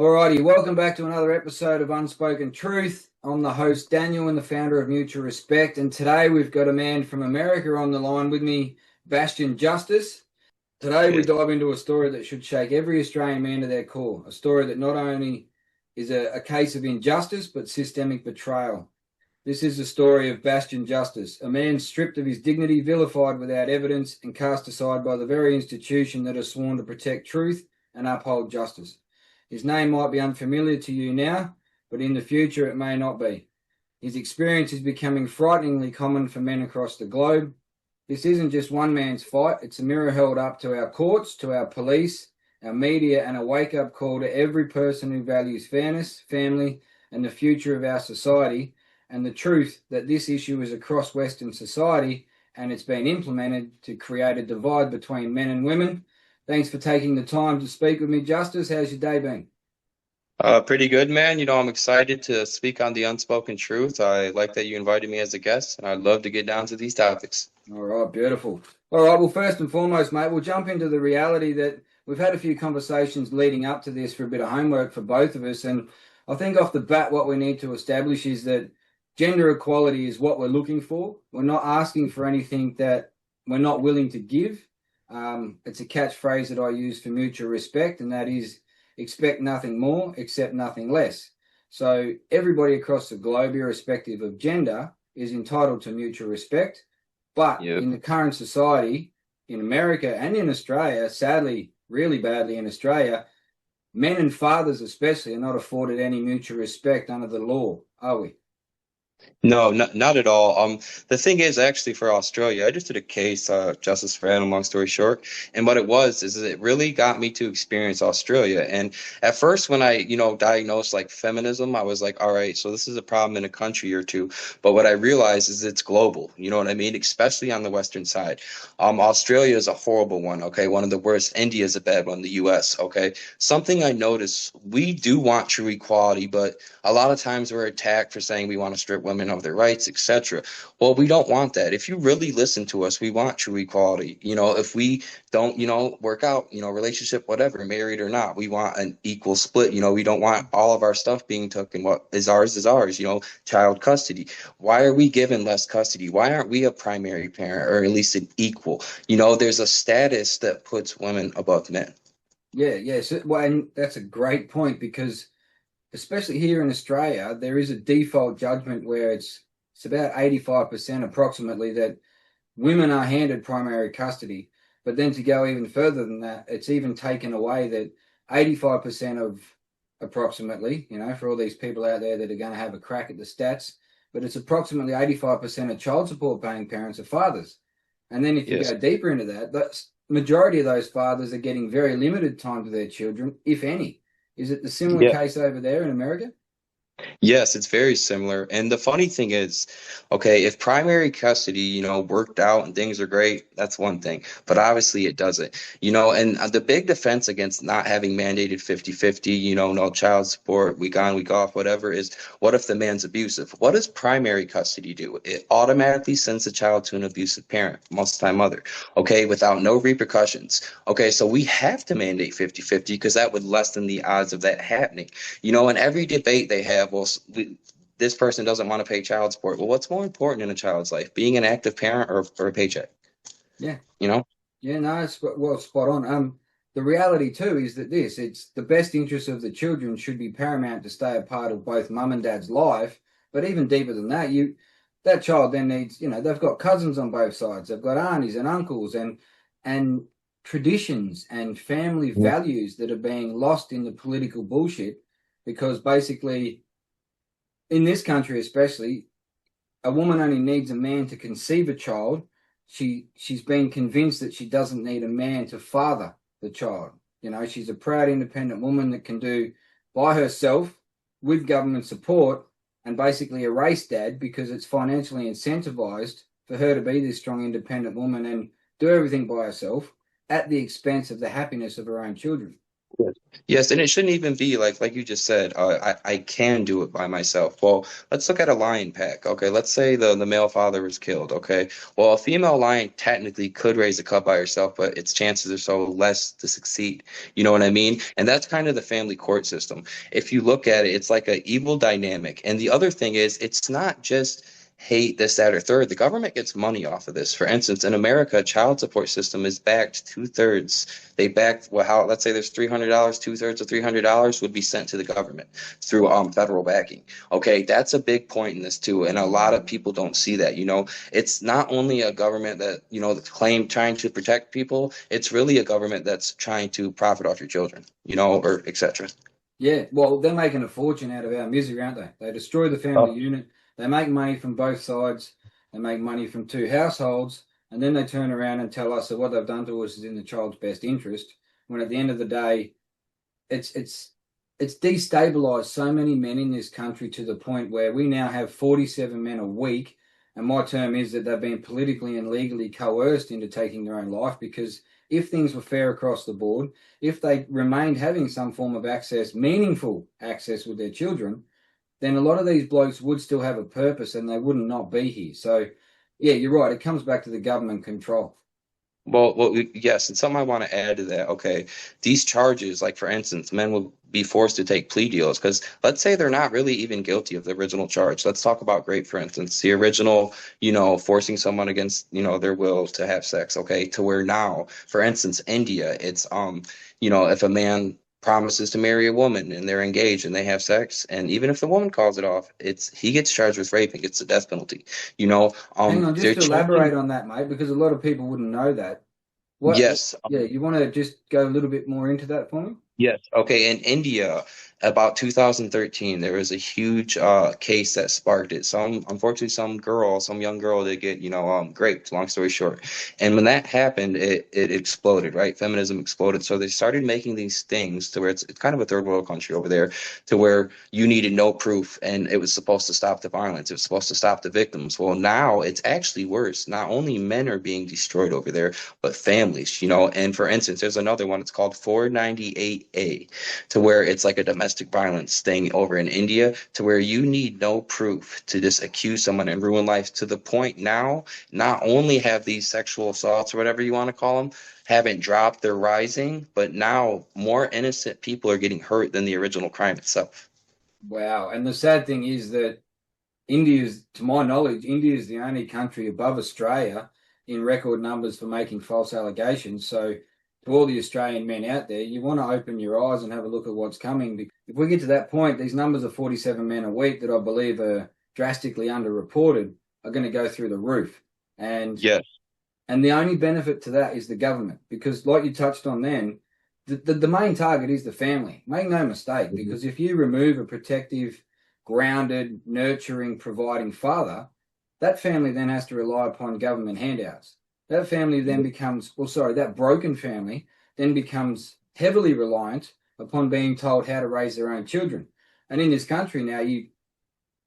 Alrighty, welcome back to another episode of Unspoken Truth. I'm the host, Daniel, and the founder of Mutual Respect. And today we've got a man from America on the line with me, Bastian Justice. Today we dive into a story that should shake every Australian man to their core. A story that not only is a case of injustice, but systemic betrayal. This is the story of Bastian Justice, a man stripped of his dignity, vilified without evidence, and cast aside by the very institution that has sworn to protect truth and uphold justice. His name might be unfamiliar to you now, but in the future it may not be. His experience is becoming frighteningly common for men across the globe. This isn't just one man's fight, it's a mirror held up to our courts, to our police, our media, and a wake-up call to every person who values fairness, family, and the future of our society, and the truth that this issue is across Western society and it's been implemented to create a divide between men and women. Thanks for taking the time to speak with me, Justice. How's your day been? Pretty good, man. I'm excited to speak on the unspoken truth. I like that you invited me as a guest, and I'd love to get down to these topics. All right, beautiful. All right, well, first and foremost, mate, we'll jump into the reality that we've had a few conversations leading up to this for a bit of homework for both of us. And I think off the bat, what we need to establish is that gender equality is what we're looking for. We're not asking for anything that we're not willing to give. It's a catchphrase that I use for mutual respect, and that is expect nothing more, accept nothing less. So everybody across the globe, irrespective of gender, is entitled to mutual respect. But in the current society, in America and in Australia, sadly, really badly in Australia, men and fathers especially are not afforded any mutual respect under the law, are we? No, not at all. The thing is, actually, for Australia, I just did a case, Justice for Animal, long story short, and what it was is it really got me to experience Australia. And at first, when I, diagnosed like feminism, I was like, all right, so this is a problem in a country or two. But what I realized is it's global. You know what I mean? Especially on the Western side. Australia is a horrible one. Okay, one of the worst. India is a bad one. The U.S. Okay, something I noticed: we do want true equality, but a lot of times we're attacked for saying we want to strip women of their rights, etc. Well, we don't want that. If you really listen to us, we want true equality. If we don't, work out, relationship, whatever, married or not, we want an equal split. We don't want all of our stuff being taken. What is ours is ours, child custody. Why are we given less custody? Why aren't we a primary parent or at least an equal? There's a status that puts women above men. Yeah. So, well, and that's a great point because especially here in Australia, there is a default judgment where it's about 85% approximately that women are handed primary custody. But then to go even further than that, it's even taken away that 85% of approximately, for all these people out there that are going to have a crack at the stats, but it's approximately 85% of child support paying parents are fathers. And then if you go deeper into that, the majority of those fathers are getting very limited time to their children, if any. Is it the similar case over there in America? Yes, it's very similar. And the funny thing is, okay, if primary custody, worked out and things are great, that's one thing. But obviously it doesn't, and the big defense against not having mandated 50-50, no child support, week on, week off, whatever, is what if the man's abusive? What does primary custody do? It automatically sends the child to an abusive parent, most of the time mother, okay, without no repercussions. Okay, so we have to mandate 50-50 because that would lessen the odds of that happening. In every debate they have, well, this person doesn't want to pay child support. Well, what's more important in a child's life, being an active parent or a paycheck? Yeah. Yeah, no, it's spot on. The reality too is that it's the best interest of the children should be paramount to stay a part of both mum and dad's life. But even deeper than that, that child then needs, they've got cousins on both sides. They've got aunties and uncles and traditions and family values that are being lost in the political bullshit because basically in this country especially, a woman only needs a man to conceive a child. She's been convinced that she doesn't need a man to father the child. She's a proud, independent woman that can do by herself with government support and basically erase dad because it's financially incentivized for her to be this strong, independent woman and do everything by herself at the expense of the happiness of her own children. Yes, Yes, and it shouldn't even be like you just said, I can do it by myself. Well, let's look at a lion pack. Okay, let's say the male father was killed. Okay, well, a female lion technically could raise a cub by herself, but its chances are so less to succeed. You know what I mean? And that's kind of the family court system. If you look at it, it's like an evil dynamic. And the other thing is, it's not just hate this, that, or third. The government gets money off of this. For instance, in America, child support system is backed two-thirds. They back, well, how, let's say there's $300, two-thirds of $300 would be sent to the government through federal backing. Okay, that's a big point in this too, and a lot of people don't see that. It's not only a government that that's claim trying to protect people. It's really a government that's trying to profit off your children, or etc. Yeah, well, they're making a fortune out of our misery, aren't they? They destroy the family Oh, unit. They make money from both sides. They make money from two households, and then they turn around and tell us that what they've done to us is in the child's best interest. When at the end of the day, it's it's destabilized so many men in this country to the point where we now have 47 men a week, and my term is that they've been politically and legally coerced into taking their own life because if things were fair across the board, if they remained having some form of access, meaningful access with their children, then a lot of these blokes would still have a purpose and they wouldn't not be here. So yeah, you're right. It comes back to the government control. yes, and something I want to add to that. Okay, these charges, like for instance, men will be forced to take plea deals because let's say they're not really even guilty of the original charge. Let's talk about rape, for instance, the original, forcing someone against, their will to have sex. Okay, to where now, for instance, India, it's if a man promises to marry a woman and they're engaged and they have sex, and even if the woman calls it off, it's he gets charged with rape and gets the death penalty. Hang on, just They're to elaborate changing. on that, mate, because a lot of people wouldn't know that. Yes, Yeah, you want to just go a little bit more into that for me? Yes. Okay. In India, about 2013, there was a huge case that sparked it. Unfortunately, some young girl did get, raped, long story short. And when that happened, it exploded, right? Feminism exploded. So they started making these things to where it's kind of a third world country over there, to where you needed no proof and it was supposed to stop the violence. It was supposed to stop the victims. Well, now it's actually worse. Not only men are being destroyed over there, but families, and for instance, there's another one, it's called 498A, to where it's like a domestic violence thing over in India, to where you need no proof to just accuse someone and ruin life to the point now, not only have these sexual assaults or whatever you want to call them, haven't dropped, they're rising, but now more innocent people are getting hurt than the original crime itself. Wow. And the sad thing is that India's, to my knowledge, India is the only country above Australia in record numbers for making false allegations. So, to all the Australian men out there, you want to open your eyes and have a look at what's coming. Because if we get to that point, these numbers of 47 men a week that I believe are drastically underreported are going to go through the roof. And Yes. and the only benefit to that is the government, because, like you touched on then, the main target is the family. Make no mistake, Mhm. because if you remove a protective, grounded, nurturing, providing father, that family then has to rely upon government handouts. That family then becomes, well, sorry, that broken family then becomes heavily reliant upon being told how to raise their own children. And in this country now,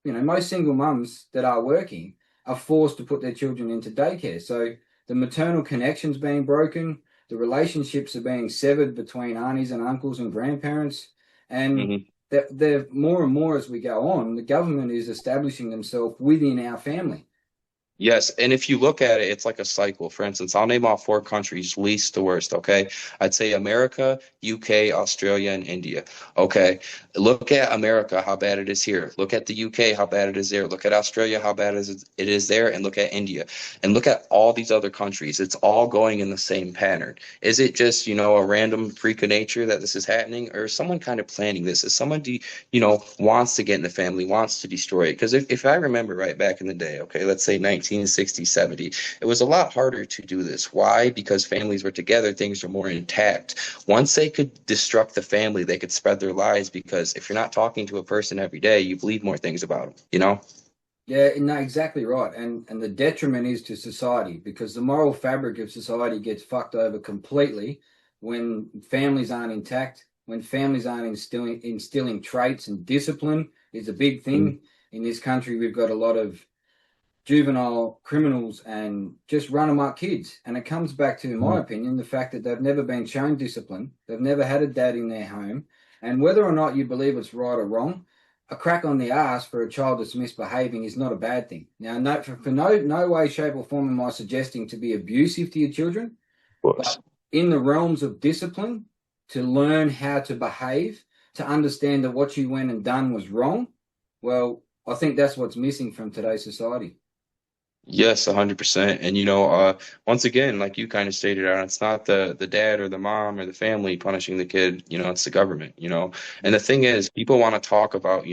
most single mums that are working are forced to put their children into daycare. So the maternal connection's being broken, the relationships are being severed between aunties and uncles and grandparents, and Mhm. they're more and more as we go on, the government is establishing themselves within our family. Yes, and if you look at it, it's like a cycle. For instance, I'll name off four countries, least to worst, okay? I'd say America, UK, Australia, and India. Okay. Look at America, how bad it is here. Look at the UK, how bad it is there. Look at Australia, how bad it is there, and look at India. And look at all these other countries. It's all going in the same pattern. Is it just, a random freak of nature that this is happening, or is someone kind of planning this? Is someone wants to get in the family, wants to destroy it? Because if I remember right back in the day, okay, let's say 1960, 70, it was a lot harder to do this. Why? Because families were together, things were more intact. Once they could destruct the family, they could spread their lies because if you're not talking to a person every day, you believe more things about them. Yeah, no, exactly right. And the detriment is to society because the moral fabric of society gets fucked over completely when families aren't intact, when families aren't instilling traits and discipline is a big thing. In this country, we've got a lot of juvenile criminals and just run amok kids. And it comes back to, in my opinion, the fact that they've never been shown discipline. They've never had a dad in their home. And whether or not you believe it's right or wrong, a crack on the ass for a child that's misbehaving is not a bad thing. Now, for no way, shape, or form am I suggesting to be abusive to your children, Of but course. in the realms of discipline, to learn how to behave, to understand that what you went and done was wrong, well, I think that's what's missing from today's society. Yes, 100%. And once again, like you kind of stated out, it's not the dad or the mom or the family punishing the kid, it's the government. And the thing is, people want to talk about,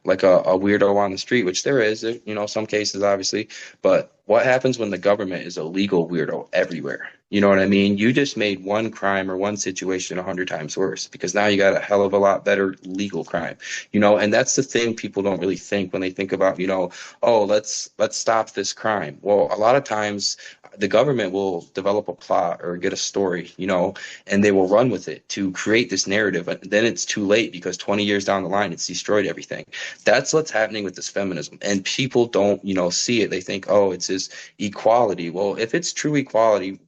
like a weirdo on the street, which there is, some cases obviously, but what happens when the government is a legal weirdo everywhere? You know what I mean? You just made one crime or one situation 100 times worse because now you got a hell of a lot better legal crime, and that's the thing people don't really think when they think about, oh, let's stop this crime. Well, a lot of times the government will develop a plot or get a story, and they will run with it to create this narrative. And then it's too late because 20 years down the line, it's destroyed everything. That's what's happening with this feminism. And people don't, see it. They think, oh, it's this equality. Well, if it's true equality,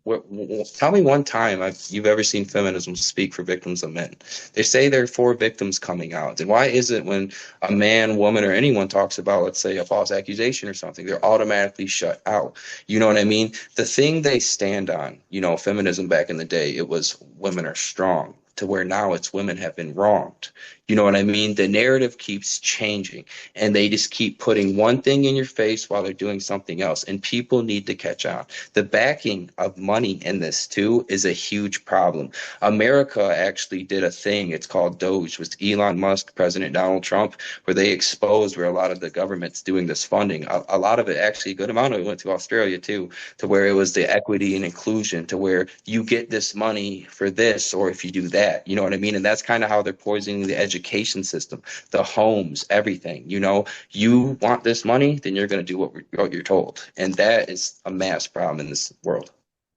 tell me one time you've ever seen feminism speak for victims of men. They say there are four victims coming out. And why is it when a man, woman, or anyone talks about, let's say, a false accusation or something, they're automatically shut out? You know what I mean? The thing they stand on, feminism back in the day, it was women are strong, to where now it's women have been wronged. You know what I mean? The narrative keeps changing and they just keep putting one thing in your face while they're doing something else. And people need to catch on. The backing of money in this too is a huge problem. America actually did a thing. It's called Doge, with Elon Musk, President Donald Trump, where they exposed where a lot of the government's doing this funding. A lot of it, actually, a good amount of it went to Australia too, to where it was the equity and inclusion, to where you get this money for this, or if you do that, you know what I mean? And that's kind of how they're poisoning the education system, the homes, everything. You want this money, then you're going to do what you're told. And that is a mass problem in this world.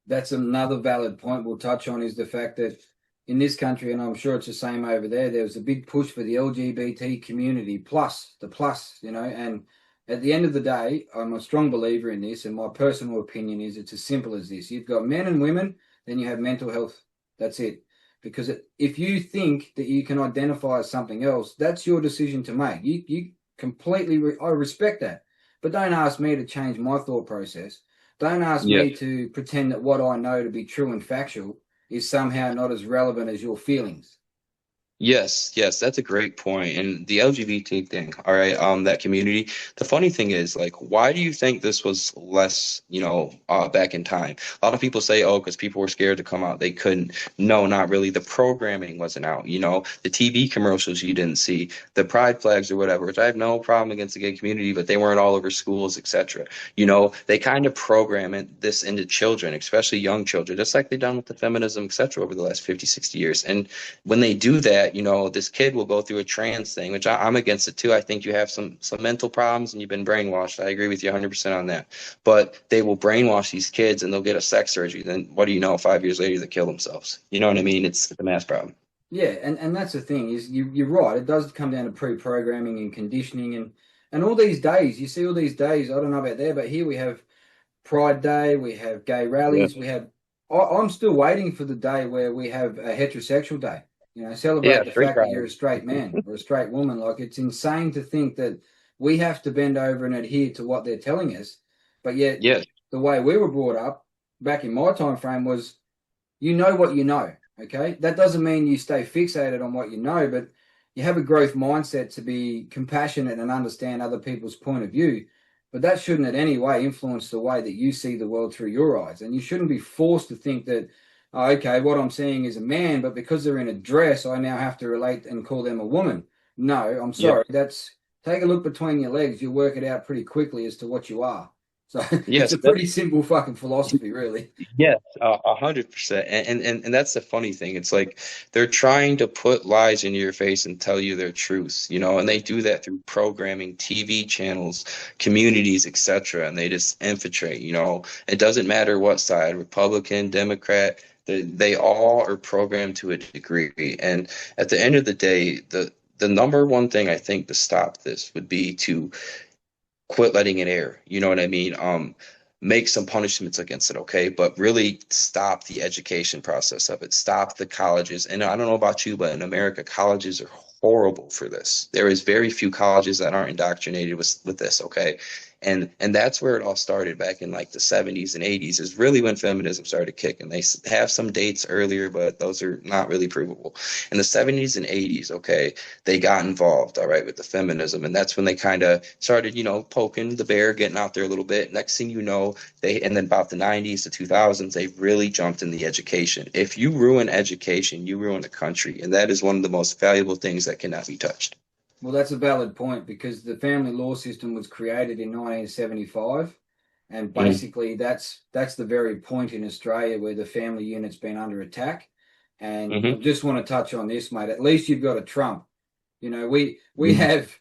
That's another valid point we'll touch on, is the fact that in this country, and I'm sure it's the same over there, was a big push for the LGBT community, plus the plus, and at the end of the day, I'm a strong believer in this, and my personal opinion is it's as simple as this. You've got men and women, then you have mental health. That's it. Because if you think that you can identify as something else, that's your decision to make. You completely, I respect that. But don't ask me to change my thought process. Don't ask Yeah. me to pretend that what I know to be true and factual is somehow not as relevant as your feelings. Yes, yes, that's a great point. And the LGBT thing, all right, that community. The funny thing is, like, why do you think this was less, back in time? A lot of people say, oh, because people were scared to come out, they couldn't. No, not really. The programming wasn't out, the TV commercials you didn't see, the pride flags or whatever, which I have no problem against the gay community, but they weren't all over schools, etc. They kind of this into children, especially young children, just like they've done with the feminism, etc. over the last 50, 60 years. And when they do that, this kid will go through a trans thing, which I'm against it too. I think you have some mental problems and you've been brainwashed. I agree with you 100% on that. But they will brainwash these kids and they'll get a sex surgery. Then what do you know? 5 years later, they kill themselves. You know what I mean? It's a mass problem. Yeah, and that's the thing, is you're right. It does come down to pre-programming and conditioning, and all these days. You see all these days. I don't know about there, but here we have Pride Day, we have gay Yeah. rallies, we have. I'm still waiting for the day where we have a heterosexual day. Yeah, Celebrate the straight fact that pride. you're a straight man or a straight woman. Like, it's insane to think that we have to bend over and adhere to what they're telling us, but yet Yeah. the way we were brought up back in my time frame was, you know what you know. Okay, that doesn't mean you stay fixated on what you know, but you have a growth mindset to be compassionate and understand other people's point of view. But that shouldn't in any way influence the way that you see the world through your eyes. And you shouldn't be forced to think that, oh, okay, what I'm seeing is a man, but because they're in a dress, I now have to relate and call them a woman. No, I'm Yeah. sorry. That's Take a look between your legs. You'll work it out pretty quickly as to what you are. So it's Yes. a pretty simple fucking philosophy, really. Yes, 100%. And that's the funny thing. It's like they're trying to put lies into your face and tell you their truths, and they do that through programming, TV channels, communities, etc. And they just infiltrate, It doesn't matter what side, Republican, Democrat, they all are programmed to a degree. And at the end of the day, the number one thing I think to stop this would be to quit letting it air. You know what I mean? Make some punishments against it, okay? But really stop the education process of it. Stop the colleges. And I don't know about you, but in America, colleges are horrible for this. There is very few colleges that aren't indoctrinated with this, okay? And that's where it all started back in like the 70s and 80s is really when feminism started kicking. They have some dates earlier, but those are not really provable. In the 70s and 80s, okay, they got involved, all right, with the feminism. And that's when they kind of started, poking the bear, getting out there a little bit. Next thing you know, and then about the 90s to 2000s, they really jumped in the education. If you ruin education, you ruin the country. And that is one of the most valuable things that cannot be touched. Well, that's a valid point because the family law system was created in 1975, and Mm, basically that's the very point in Australia where the family unit's been under attack. And I hmm just want to touch on this, mate. At least you've got a Trump. We mm, have.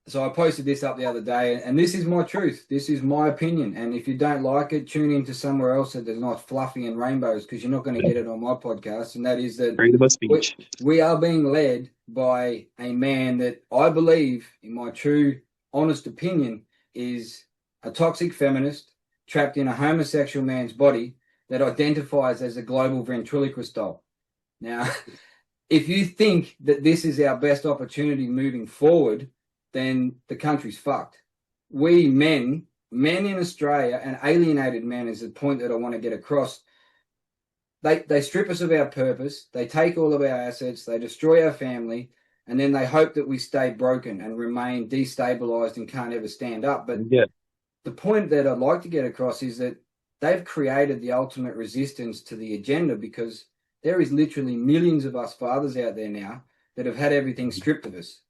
So I posted this up the other day, and this is my truth. This is my opinion. And if you don't like it, tune into somewhere else that there's not fluffy and rainbows because you're not going to get it on my podcast. And that is that freedom of we, speech. we are being led by a man that I believe, in my true, honest opinion, is a toxic feminist trapped in a homosexual man's body that identifies as a global ventriloquist doll. Now, if you think that this is our best opportunity moving forward, then the country's fucked. We men in Australia, and alienated men is the point that I want to get across. They strip us of our purpose, they take all of our assets, they destroy our family, and then they hope that we stay broken and remain destabilized and can't ever stand up. But Yeah. the point that I'd like to get across is that they've created the ultimate resistance to the agenda because there is literally millions of us fathers out there now that have had everything stripped of us.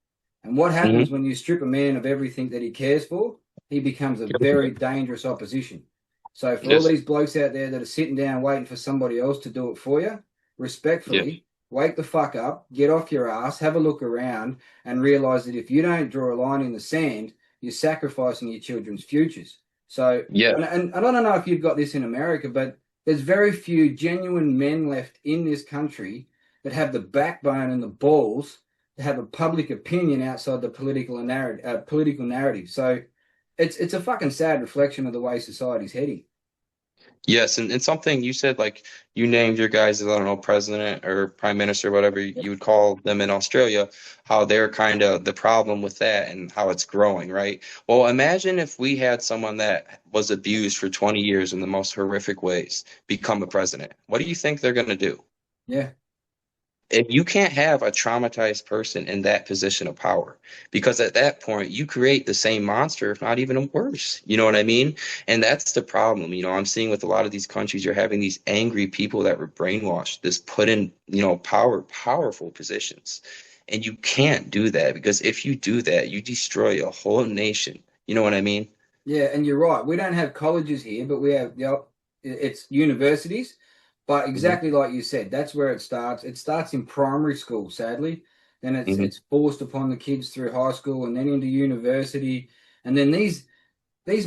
And what hmm happens when you strip a man of everything that he cares for? He becomes a very dangerous opposition. So for all Yes. these blokes out there that are sitting down waiting for somebody else to do it for you, Yeah. respectfully, wake the fuck up, get off your ass, have a look around, and realize that if you don't draw a line in the sand, you're sacrificing your children's futures. So, Yeah. and I don't know if you've got this in America, but there's very few genuine men left in this country that have the backbone and the balls to have a public opinion outside the political narrative. So it's a fucking sad reflection of the way society's heading. Yes, and something you said, like you named your guys, I don't know, president or prime minister, whatever Yep. you would call them in Australia, how they're kind of the problem with that and how it's growing, right? Well, imagine if we had someone that was abused for 20 years in the most horrific ways become a president. What do you think they're going to do? Yeah. If you can't have a traumatized person in that position of power, because at that point you create the same monster, if not even worse. You know what I mean? And that's the problem. I'm seeing with a lot of these countries, you're having these angry people that were brainwashed, this put in, powerful positions. And you can't do that because if you do that, you destroy a whole nation. You know what I mean? Yeah, and you're right. We don't have colleges here, but we have it's universities. But hmm exactly like you said, that's where it starts. It starts in primary school, sadly. Then it's hmm it's forced upon the kids through high school and then into university. And then these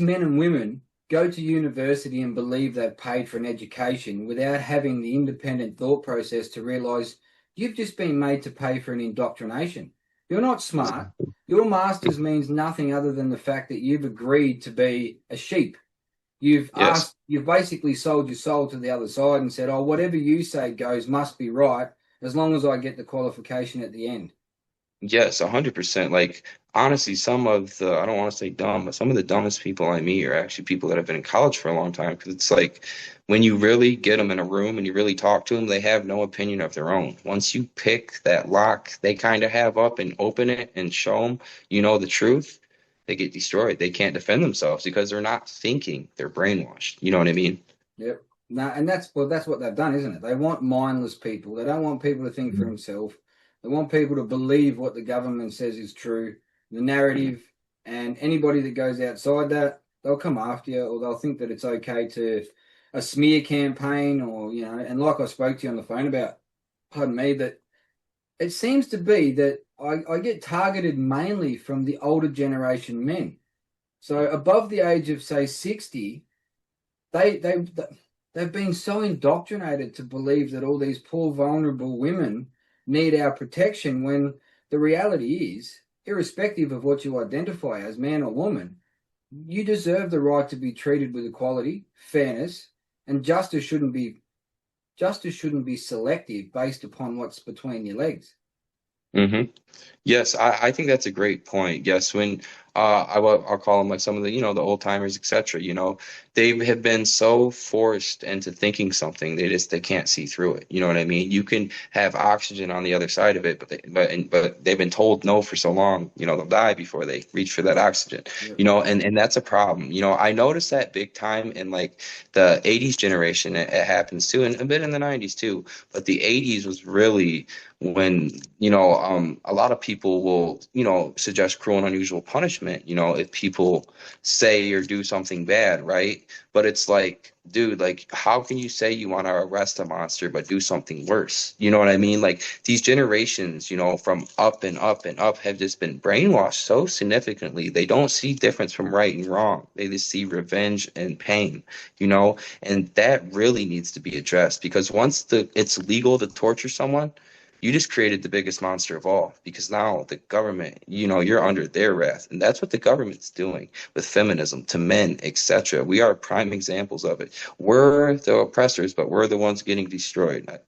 men and women go to university and believe they've paid for an education without having the independent thought process to realize you've just been made to pay for an indoctrination. You're not smart. Your master's means nothing other than the fact that you've agreed to be a sheep. Yes. You've basically sold your soul to the other side and said, oh, whatever you say goes must be right as long as I get the qualification at the end. Yes, 100%. Like, honestly, some of the, I don't want to say dumb, but some of the dumbest people I meet are actually people that have been in college for a long time. Because it's like when you really get them in a room and you really talk to them, they have no opinion of their own. Once you pick that lock they kind of have up and open it and show them, the truth, they get destroyed. They can't defend themselves because they're not thinking. They're brainwashed. You know what I mean? Yep. No, and that's what they've done, isn't it? They want mindless people. They don't want people to think for themselves. They want people to believe what the government says is true, the narrative, and anybody that goes outside that, they'll come after you, or they'll think that it's okay to a smear campaign, or and like I spoke to you on the phone about, pardon me, that it seems to be that I get targeted mainly from the older generation men. So above the age of say 60, they they they've been so indoctrinated to believe that all these poor vulnerable women need our protection when the reality is, irrespective of what you identify as man or woman, you deserve the right to be treated with equality, fairness, and justice shouldn't be selective based upon what's between your legs. Hmm. Yes, I think that's a great point. Yes, when I'll call them like some of the, the old timers, etc. They have been so forced into thinking something they can't see through it. You know what I mean? You can have oxygen on the other side of it, but they've been told no for so long. They'll die before they reach for that oxygen. Yeah. And that's a problem. I noticed that big time in like the '80s generation. It happens too, and a bit in the '90s too. But the '80s was really when a lot of people will suggest cruel and unusual punishment if people say or do something bad, right? But it's like, dude, like, how can you say you want to arrest a monster but do something worse? You know what I mean? Like, these generations from up and up and up have just been brainwashed so significantly. They don't see difference from right and wrong. They just see revenge and pain, and that really needs to be addressed, because once it's legal to torture someone, you just created the biggest monster of all, because now the government, you're under their wrath. And that's what the government's doing with feminism to men, etc. We are prime examples of it. We're the oppressors, but we're the ones getting destroyed. How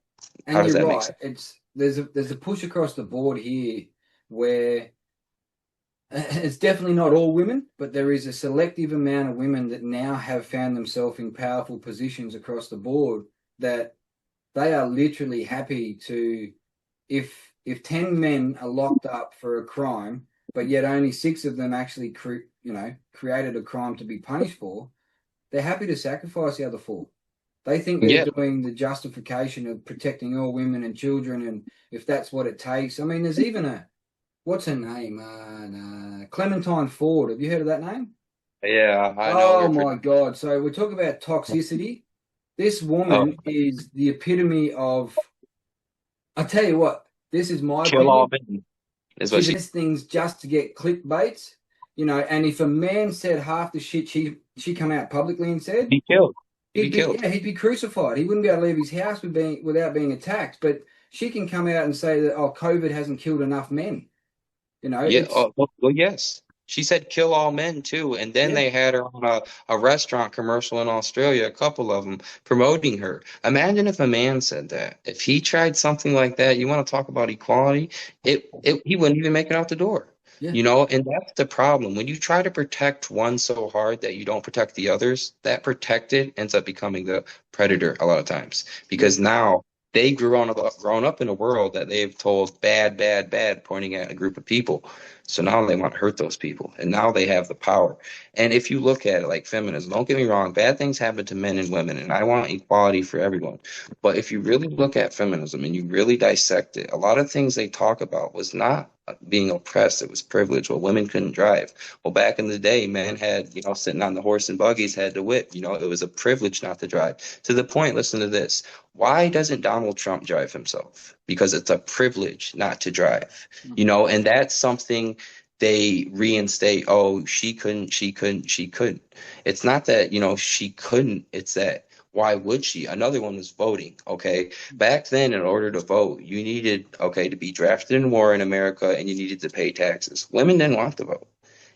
And does you're that make right. sense? There's a push across the board here where it's definitely not all women, but there is a selective amount of women that now have found themselves in powerful positions across the board that they are literally happy to, if 10 men are locked up for a crime, but yet only six of them actually created a crime to be punished for, they're happy to sacrifice the other four. They think they're Yeah, doing the justification of protecting all women and children, and if that's what it takes. I mean, there's even what's her name? Clementine Ford. Have you heard of that name? yeah, I know Oh her my pretty. God. So we're talking about toxicity. This Oh, woman is the epitome of, I tell you what, this is my kill all opinion. men is She what she. says things just to get clickbaits, and if a man said half the shit she come out publicly and said, Be killed. He'd be he'd be killed. yeah, he'd be crucified. He wouldn't be able to leave his house without being attacked. But she can come out and say that, oh, COVID hasn't killed enough men. Yeah. It's Well, yes. She said kill all men too. And then yeah, they had her on a restaurant commercial in Australia, a couple of them promoting her. Imagine if a man said that. If he tried something like that, you want to talk about equality? He wouldn't even make it out the door. yeah, And that's the problem. When you try to protect one so hard that you don't protect the others, that protected ends up becoming the predator a lot of times. yeah, Because now they grown up in a world that they've told bad, bad, bad, pointing at a group of people. So now they want to hurt those people, and now they have the power. And if you look at it like feminism, don't get me wrong, bad things happen to men and women, and I want equality for everyone. But if you really look at feminism and you really dissect it, a lot of things they talk about was not being oppressed, it was privilege. Well, women couldn't drive. Well, back in the day, men had, sitting on the horse and buggies had to whip. It was a privilege not to drive. To the point, listen to this. Why doesn't Donald Trump drive himself? Because it's a privilege not to drive. And that's something they reinstate. Oh, she couldn't, she couldn't, she couldn't. It's not that, she couldn't, it's that why would she? Another one was voting. Okay. Back then, in order to vote, you needed, okay, to be drafted in war in America, and you needed to pay taxes. Women didn't want to vote.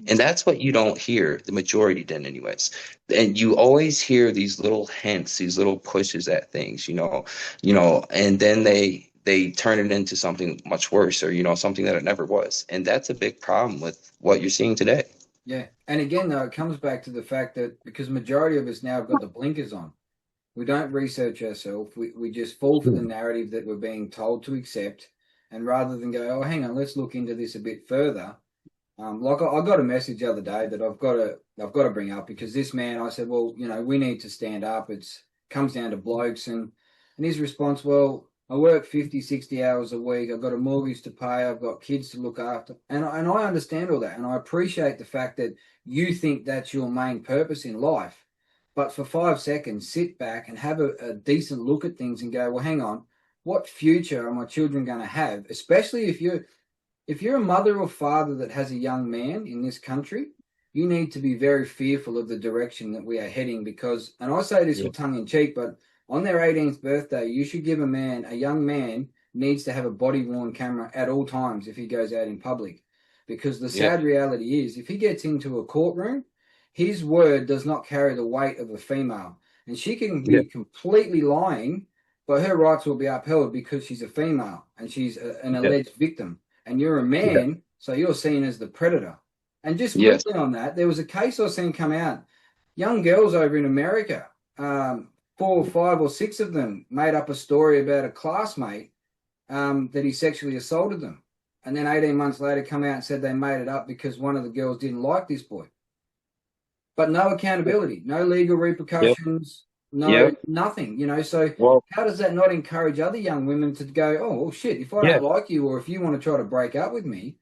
And that's what you don't hear. The majority didn't, anyways. And you always hear these little hints, these little pushes at things, and then they turn it into something much worse, or something that it never was. And that's a big problem with what you're seeing today. yeah. And again, though, it comes back to the fact that because majority of us now have got the blinkers on, we don't research ourselves. We just fall for the narrative that we're being told to accept, and rather than go, oh, hang on, let's look into this a bit further. Like I got a message the other day that I've got to bring up, because this man, I said, well, we need to stand up. It's comes down to blokes, and his response, well, I work 50, 60 hours a week. I've got a mortgage to pay. I've got kids to look after, and I understand all that, and I appreciate the fact that you think that's your main purpose in life. But for 5 seconds, sit back and have a decent look at things and go, well, hang on, what future are my children going to have? Especially if you're a mother or father that has a young man in this country, you need to be very fearful of the direction that we are heading, because, and I say this Yeah. with tongue in cheek, but on their 18th birthday, you should give a young man needs to have a body worn camera at all times if he goes out in public. Because the Yeah. sad reality is, if he gets into a courtroom his word does not carry the weight of a female. And she can Yeah. be completely lying, but her rights will be upheld because she's a female and she's an Yeah. alleged victim. And you're a Yeah. man, so you're seen as the predator. And just Yes. quickly on that, there was a case I seen come out. Young girls over in America, 4 or 5 or 6 of them made up a story about a classmate that he sexually assaulted them. And then 18 months later come out and said they made it up because one of the girls didn't like this boy. But no accountability, no legal Yep. repercussions, no Yep. nothing, you know. So Well, how does that not encourage other young women to go, oh, well, shit, if I yeah. don't like you or if you want to try to break up with me,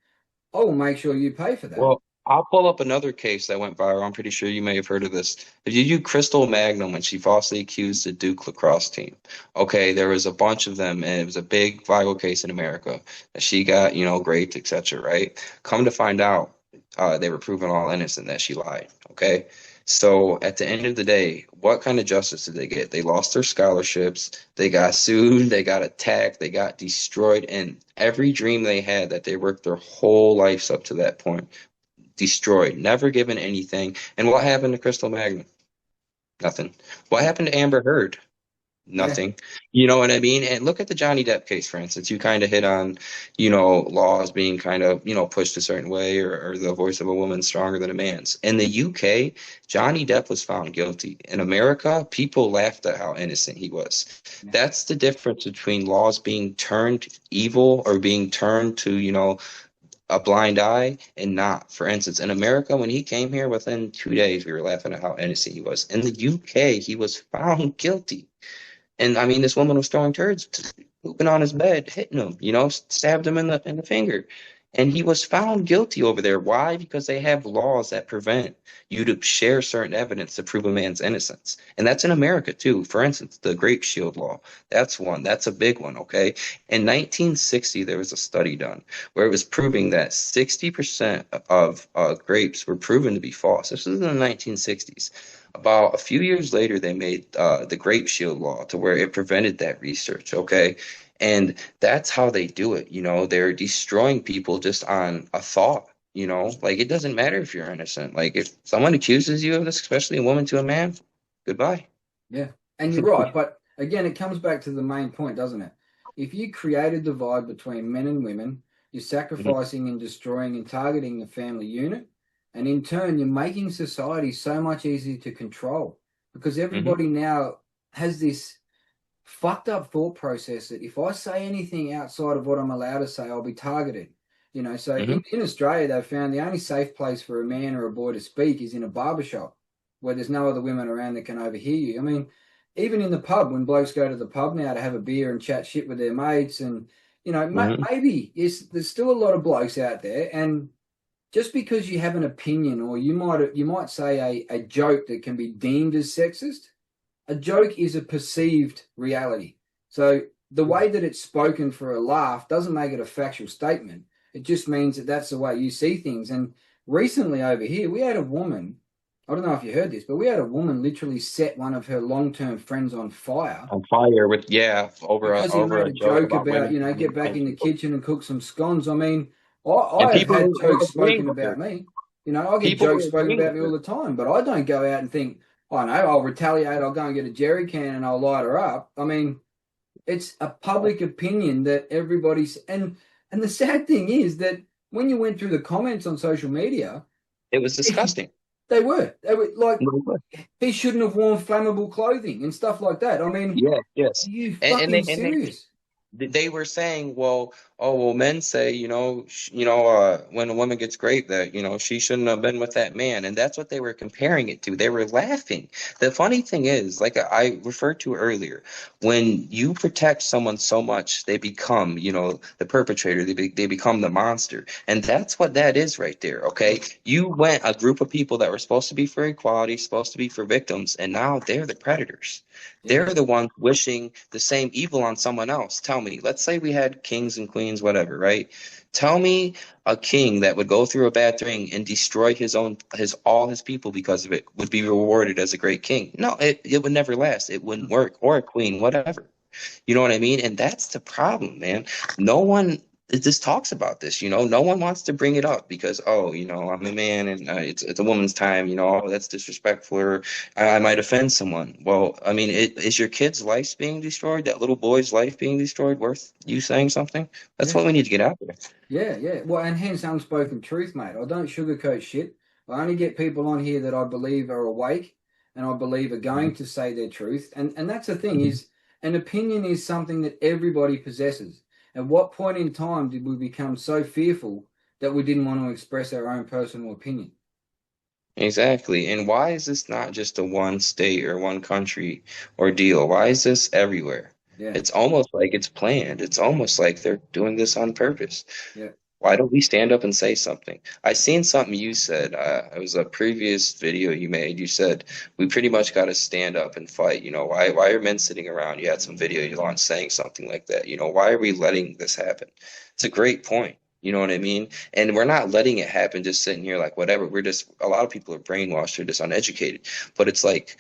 I will make sure you pay for that. Well, I'll pull up another case that went viral. I'm pretty sure you may have heard of this. Did you Crystal Magnum when she falsely accused the Duke lacrosse team? Okay, there was a bunch of them, and it was a big viral case in America that she got, raped, etc. Right? Come to find out, they were proven all innocent that she lied. Okay, so at the end of the day, what kind of justice did they get? They lost their scholarships, they got sued, they got attacked, they got destroyed, and every dream they had that they worked their whole lives up to that point destroyed, never given anything. And what happened to Crystal Magnum? Nothing. What happened to Amber Heard? Yeah, Nothing. You know what I mean? And look at the Johnny Depp case, for instance. You kind of hit on, laws being kind of, pushed a certain way, or the voice of a woman stronger than a man's. In the UK, Johnny Depp was found guilty. In America, people laughed at how innocent he was. yeah, That's the difference between laws being turned evil or being turned to, a blind eye and not. For instance, in America, when he came here, within 2 days, we were laughing at how innocent he was. In the UK, he was found guilty. And I mean, this woman was throwing turds, pooping on his bed, hitting him, stabbed him in the finger. And he was found guilty over there. Why? Because they have laws that prevent you to share certain evidence to prove a man's innocence. And that's in America too. For instance, the grape shield law. That's one. That's a big one, okay? In 1960, there was a study done where it was proving that 60% of grapes were proven to be false. This was in the 1960s. About a few years later, they made the Grape Shield law to where it prevented that research, okay? And that's how they do it. They're destroying people just on a thought, like it doesn't matter if you're innocent. Like if someone accuses you of this, especially a woman to a man, goodbye. yeah. And you're right. But again, it comes back to the main point, doesn't it? If you create a divide between men and women, you're Mhm. sacrificing and destroying and targeting the family unit. And in turn, you're making society so much easier to control because Mhm. everybody now has this fucked up thought process that if I say anything outside of what I'm allowed to say, I'll be targeted. So Mhm. in Australia, they've found the only safe place for a man or a boy to speak is in a barbershop where there's no other women around that can overhear you. I mean, even in the pub, when blokes go to the pub now to have a beer and chat shit with their mates, and, Mhm. maybe there's still a lot of blokes out there. And just because you have an opinion or you might say a joke that can be deemed as sexist, a joke is a perceived reality. So the way that it's spoken for a laugh doesn't make it a factual statement. It just means that that's the way you see things. And recently over here, we had a woman, I don't know if you heard this, but we had a woman literally set one of her long-term friends on fire On fire with, yeah, over a because he over made a a joke joke about about, women. get back in the kitchen and cook some scones. I mean, I And have people had were jokes agreeing spoken with her. about me. I get People jokes were spoken agreeing about with me all her. the time, but I don't go out and think, I know, I'll retaliate, I'll go and get a jerry can and I'll light her up. I mean, it's a public opinion that everybody's and the sad thing is that when you went through the comments on social media, It was disgusting. they were like he shouldn't have worn flammable clothing and stuff like that. I mean, Yes, yes. are you And fucking serious? they were saying, well, oh, well, men say, when a woman gets raped, that, she shouldn't have been with that man. And that's what they were comparing it to. They were laughing. The funny thing is, like I referred to earlier, when you protect someone so much, they become, the perpetrator, they become the monster. And that's what that is right there. Okay. You went a group of people that were supposed to be for equality, supposed to be for victims, and now they're the predators. Yeah. They're the ones wishing the same evil on someone else. Tell me, let's say we had kings and queens, whatever, right? Tell me a king that would go through a bad thing and destroy all his people because of it would be rewarded as a great king. No, it would never last. It wouldn't work. Or a queen, whatever. You know what I mean? And that's the problem, man. No one it just talks about this, no one wants to bring it up because, oh, I'm a man and it's a woman's time, oh, that's disrespectful, or I might offend someone. Well, I mean, is your kid's life being destroyed, that little boy's life being destroyed, worth you saying something? That's Yeah. what we need to get out there. Yeah, yeah. Well, and hence unspoken truth, mate. I don't sugarcoat shit. I only get people on here that I believe are awake and I believe are going to say their truth. And that's the thing is an opinion is something that everybody possesses. At what point in time did we become so fearful that we didn't want to express our own personal opinion? Exactly. And why is this not just a one state or one country ordeal? Why is this everywhere? Yeah, It's almost like it's planned. It's almost like they're doing this on purpose. yeah. Why don't we stand up and say something? I seen something you said. It was a previous video you made. You said we pretty much got to stand up and fight. Why are men sitting around? You had some video you launched saying something like that. Why are we letting this happen? It's a great point. You know what I mean? And we're not letting it happen just sitting here like whatever. A lot of people are brainwashed. They're just uneducated. But it's like,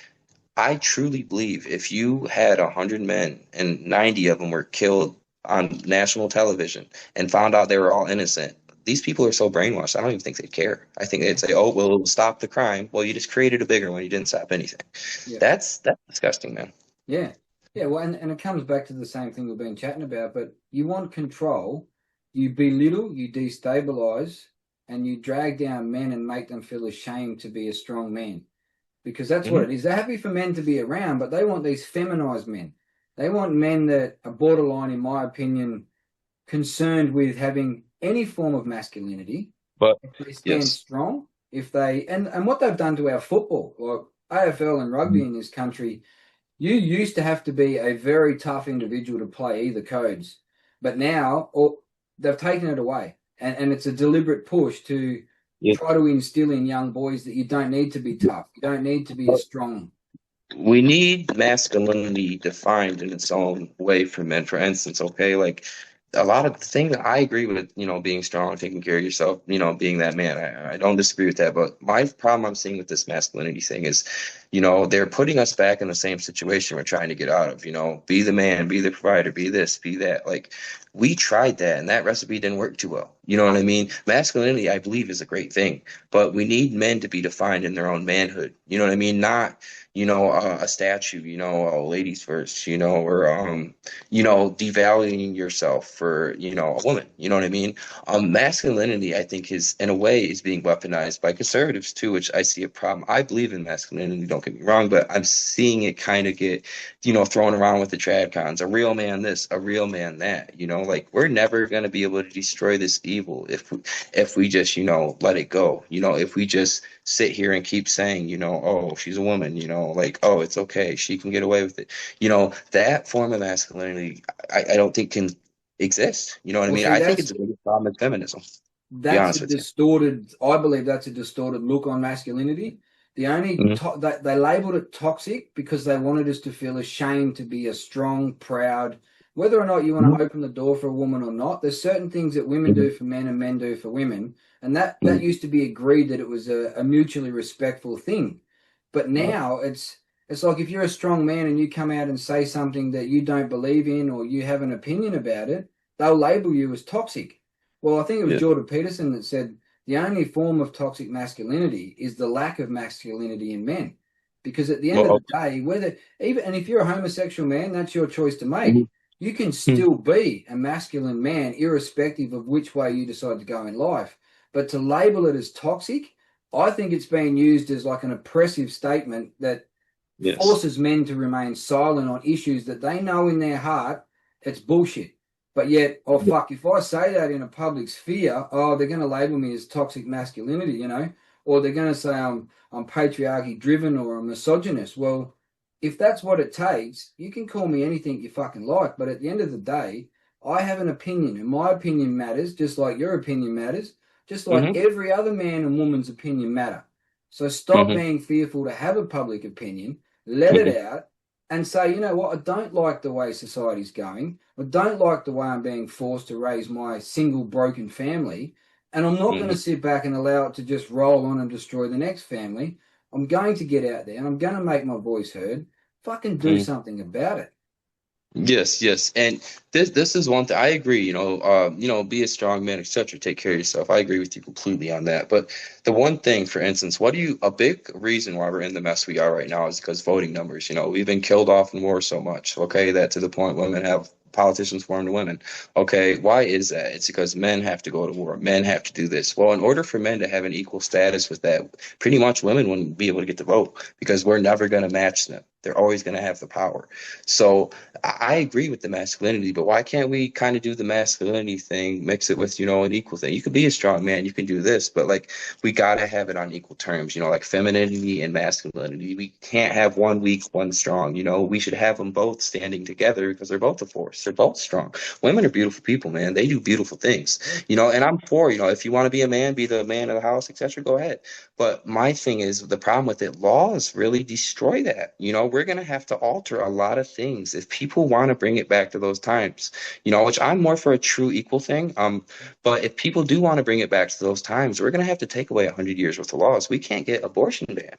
I truly believe if you had 100 men and 90 of them were killed on national television and found out they were all innocent, these people are so brainwashed. I don't even think they'd care. I think they'd say, "Oh, well, it'll stop the crime." Well, you just created a bigger one. You didn't stop anything. Yeah. That's disgusting, man. Yeah. Yeah. Well, and it comes back to the same thing we've been chatting about, but you want control, you belittle, you destabilize, and you drag down men and make them feel ashamed to be a strong man. Because that's what Hmm. it is. They're happy for men to be around, but they want these feminized men. They want men that are borderline, in my opinion, concerned with having any form of masculinity. But If they stand yes. strong, if they and what they've done to our football, like AFL and rugby in this country, you used to have to be a very tough individual to play either codes, but now or they've taken it away, and it's a deliberate push to Yeah. try to instill in young boys that you don't need to be tough, you don't need to be as strong. We need masculinity defined in its own way for men. For instance, okay, like a lot of the things I agree with, being strong, taking care of yourself, being that man. I don't disagree with that. But my problem I'm seeing with this masculinity thing is, they're putting us back in the same situation we're trying to get out of, be the man, be the provider, be this, be that. Like we tried that and that recipe didn't work too well. You know what I mean? Masculinity, I believe, is a great thing, but we need men to be defined in their own manhood. You know what I mean? Not a statue, ladies first, or, devaluing yourself for, a woman, you know what I mean? Masculinity, I think is, in a way, is being weaponized by conservatives too, which I see a problem. I believe in masculinity, don't get me wrong, but I'm seeing it kind of get, thrown around with the trad cons, a real man this, a real man that, like we're never going to be able to destroy this evil if we just, let it go, if we just sit here and keep saying, oh, she's a woman, like, oh, it's okay. She can get away with it. That form of masculinity, I don't think can exist. You know what I Well, mean? see, I think it's a big problem with feminism, to be that's a honest with you. distorted. I believe that's a distorted look on masculinity. The only Hmm. that they labeled it toxic because they wanted us to feel ashamed to be a strong, proud. Whether or not you want Hmm. to open the door for a woman or not, there's certain things that women Hmm. do for men and men do for women, and that Hmm. used to be agreed that it was a mutually respectful thing. But Well, now it's like if you're a strong man and you come out and say something that you don't believe in or you have an opinion about it, they'll label you as toxic. Well, I think it was yeah. Jordan Peterson that said the only form of toxic masculinity is the lack of masculinity in men. Because at the end of Well, the day, whether even and if you're a homosexual man, that's your choice to mhm. make. You can Mhm. still be a masculine man, irrespective of which way you decide to go in life. But to label it as toxic, I think it's being used as like an oppressive statement that Yes. forces men to remain silent on issues that they know in their heart it's bullshit. But yet, oh fuck, if I say that in a public sphere, oh, they're going to label me as toxic masculinity, or they're going to say I'm patriarchy driven or a misogynist. Well, if that's what it takes, you can call me anything you fucking like. But at the end of the day, I have an opinion, and my opinion matters, just like your opinion matters, just like Hmm. every other man and woman's opinion matter. So stop Hmm. being fearful to have a public opinion, let Hmm. it out, and say, you know what, I don't like the way society's going. I don't like the way I'm being forced to raise my single broken family. And I'm not going to Hmm. sit back and allow it to just roll on and destroy the next family. I'm going to get out there and I'm going to make my voice heard. Fucking do Hmm. something about it. Yes, yes, and this is one thing I agree. Be a strong man, etc. Take care of yourself. I agree with you completely on that. But the one thing, for instance, a big reason why we're in the mess we are right now is because voting numbers. We've been killed off in war so much. Okay, that to the point women have politicians formed women. Okay, why is that? It's because men have to go to war. Men have to do this. Well, in order for men to have an equal status with that, pretty much women wouldn't be able to get the vote because we're never going to match them. They're always going to have the power. So I agree with the masculinity, but why can't we kind of do the masculinity thing, mix it with, an equal thing? You could be a strong man, you can do this, but like we gotta have it on equal terms, like femininity and masculinity. We can't have one weak, one strong, we should have them both standing together because they're both a force. They're both strong. Women are beautiful people, man. They do beautiful things, and I'm for, if you want to be a man, be the man of the house, etc., go ahead. But my thing is the problem with it, laws really destroy that. We're going to have to alter a lot of things if people want to bring it back to those times, which I'm more for a true equal thing. But if people do want to bring it back to those times, we're going to have to take away 100 years worth of laws. We can't get abortion banned.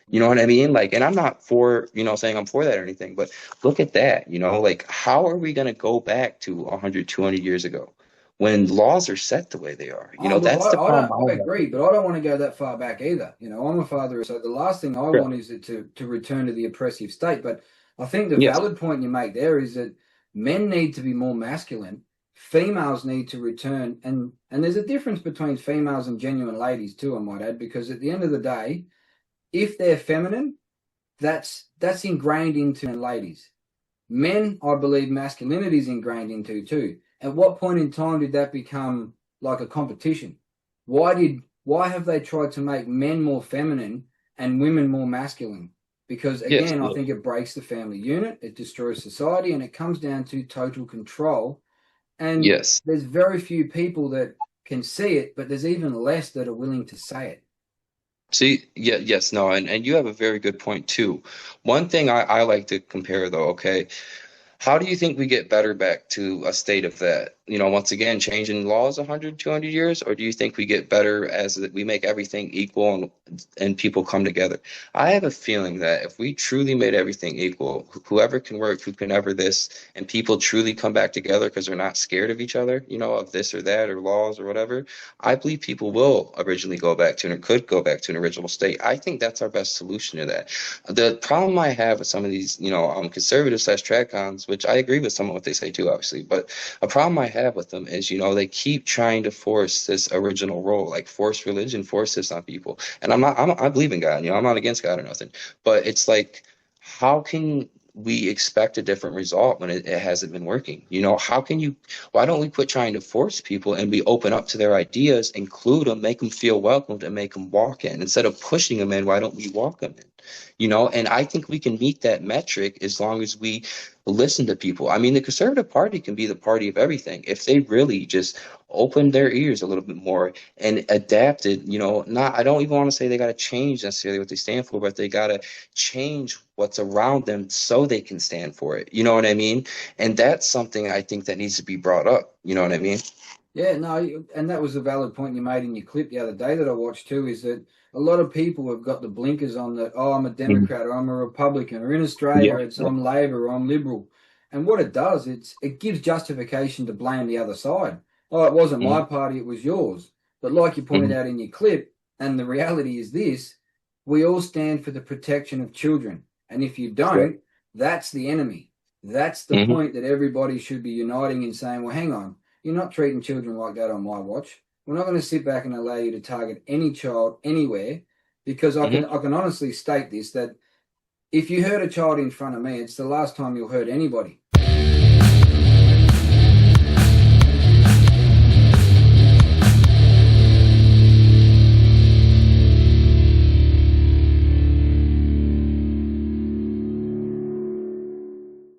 You know what I mean? Like, and I'm not for, saying I'm for that or anything, but look at that, like how are we going to go back to 100, 200 years ago when laws are set the way they are? Look, That's the I problem don't, I I have. agree, but I don't want to go that far back either. I'm a father, so the last thing I Yeah. want is it to return to the oppressive state. But I think the Yes. valid point you make there is that men need to be more masculine, females need to return, and there's a difference between females and genuine ladies too, I might add, because at the end of the day, if they're feminine, that's ingrained into ladies. Men, I believe masculinity is ingrained into too. At what point in time did that become like a competition? Why have they tried to make men more feminine and women more masculine? Because Yes. again, I think it breaks the family unit, it destroys society, and it comes down to total control. And Yes. there's very few people that can see it, but there's even less that are willing to say it. See, yeah, yes, no, and you have a very good point too. One thing I like to compare though, okay, how do you think we get better back to a state of that? Once again, changing laws 100, 200 years, or do you think we get better as we make everything equal and people come together? I have a feeling that if we truly made everything equal, whoever can work, who can ever this, and people truly come back together because they're not scared of each other, of this or that or laws or whatever, I believe people will originally go back to and could go back to an original state. I think that's our best solution to that. The problem I have with some of these, conservative slash tradcons, which I agree with some of what they say too, obviously, but a problem I have with them is, they keep trying to force this original role, like force religion, force this on people. And I believe in God, I'm not against God or nothing, but it's like, how can we expect a different result when it hasn't been working? Why don't we quit trying to force people and we open up to their ideas, include them, make them feel welcomed and make them walk in instead of pushing them in? Why don't we walk them in? And I think we can meet that metric as long as we listen to people. I mean, the Conservative Party can be the party of everything if they really just opened their ears a little bit more and adapted. Not, I don't even want to say they got to change necessarily what they stand for, but they got to change what's around them so they can stand for it. You know what I mean? And that's something I think that needs to be brought up. You know what I mean? Yeah, no, and that was a valid point you made in your clip the other day that I watched too, is that a lot of people have got the blinkers on that, oh, I'm a Mhm. Democrat or I'm a Republican, or in Yeah. Australia it's I'm Labor or I'm Liberal. And what it does, it gives justification to blame the other side. Oh, it wasn't my Mhm. party, it was yours. But like you pointed Mhm. out in your clip, and the reality is this, we all stand for the protection of children. And if you Yeah. don't, that's the enemy. That's the Mhm. point that everybody should be uniting in saying, well, hang on, you're not treating children like that on my watch. We're not going to sit back and allow you to target any child anywhere, because I Mhm. can I can honestly state this, that if you hurt a child in front of me, it's the last time you'll hurt anybody.